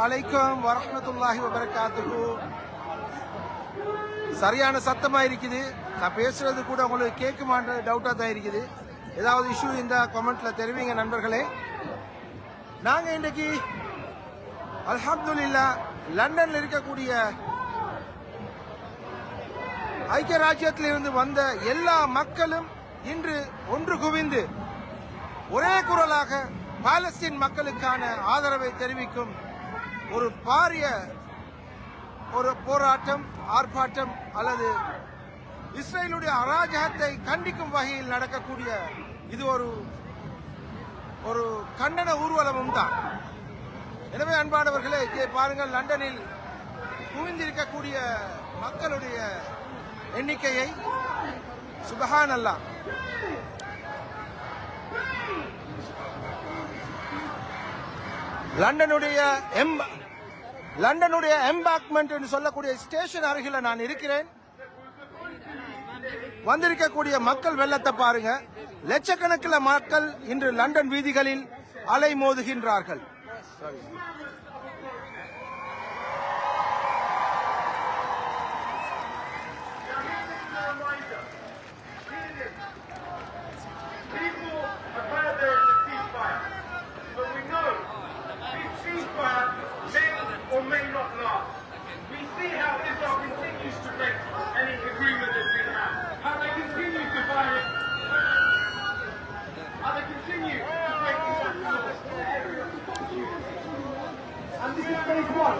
அலைக்கும் வரஹ்மத்துல்லாஹி வபரகாத்துஹு. சரியான சத்தமா இருக்குது. நான் பேசுறது கூட உங்களுக்கு கேட்குமான்ற டவுட்டா தான் இருக்குது. ஏதாவது இஷ்யூ இந்த கமெண்ட்ல தெரிவிங்க நண்பர்களே. நாங்க இன்றைக்கு அல்ஹம்துலில்லாஹ் லண்டன்ல இருக்கக்கூடிய ஐக்கிய ராஜ்யத்திலிருந்து வந்த எல்லா மக்களும் இன்று ஒன்று குவிந்து ஒரே குரலாக பாலஸ்தீன் மக்களுக்கான ஆதரவை தெரிவிக்கும் ஒரு பாரிய ஒரு போராட்டம், ஆர்ப்பாட்டம் அல்லது இஸ்ரேலுடைய அராஜகத்தை கண்டிக்கும் வகையில் நடக்கக்கூடிய இது ஒரு கண்டன ஊர்வலமும் தான். எனவே அன்பானவர்களே, இங்கே பாருங்கள், லண்டனில் குவிந்திருக்கக்கூடிய மக்களுடைய எண்ணிக்கையை. சுபஹான் அல்லாஹ். லண்டனுடைய எம்பாக்மெண்ட் என்று சொல்லக்கூடிய ஸ்டேஷன் அருகில் நான் இருக்கிறேன். வந்திருக்கக்கூடிய மக்கள் வெள்ளத்தை பாருங்க. லட்சக்கணக்கில் மக்கள் இன்று லண்டன் வீதிகளில் அலை மோதுகின்றார்கள். Or may not last. We see how Israel continues to break any agreement that we have. How they continue to violate. How they continue to break And this is phase one.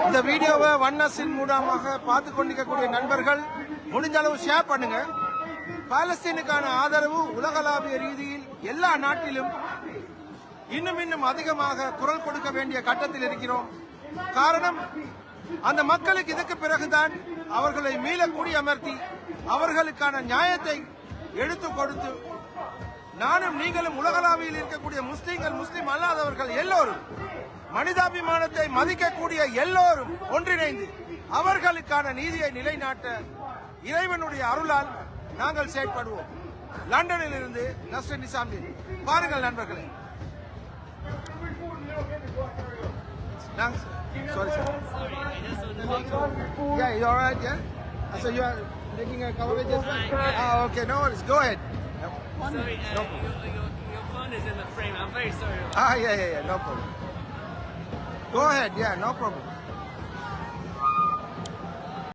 இந்த வீடியோவை வன்னஸின் மூலமாக பார்த்து கொண்டிருக்கக்கூடிய நண்பர்கள் முடிஞ்ச அளவு share பண்ணுங்க. பாலஸ்தீனுக்கான ஆதரவு உலகளாவிய ரீதியில் எல்லா நாட்டிலும் இன்னும் அதிகமாக குரல் கொடுக்க வேண்டிய கட்டத்தில் இருக்கிறோம். காரணம், அந்த மக்களுக்கு இதுக்கு பிறகுதான் அவர்களை மீள குடியமர்த்தி அவர்களுக்கான நியாயத்தை எடுத்து கொடுத்து நானும் நீங்களும் உலகளாவியில் இருக்கக்கூடிய முஸ்லிம்கள், முஸ்லிம் அல்லாதவர்கள் எல்லோரும் மனிதாபிமானத்தை மதிக்கக்கூடிய எல்லோரும் ஒன்றிணைந்து அவர்களுக்கான நீதியை நிலைநாட்ட இறைவனுடைய அருளால் நாங்கள் செயற்படுவோம். லண்டனில் இருந்து நஸ்ரின் நிசாமி. பாருங்கள் நண்பர்களே. Sorry, sir. Sorry, I just want to make Yeah, you alright? Yeah. So you are making a coverage as well? Ah, okay. No worries. Go ahead. Sorry, your phone is in the frame. I'm very sorry. Yeah. No problem. Go ahead. Yeah, no problem.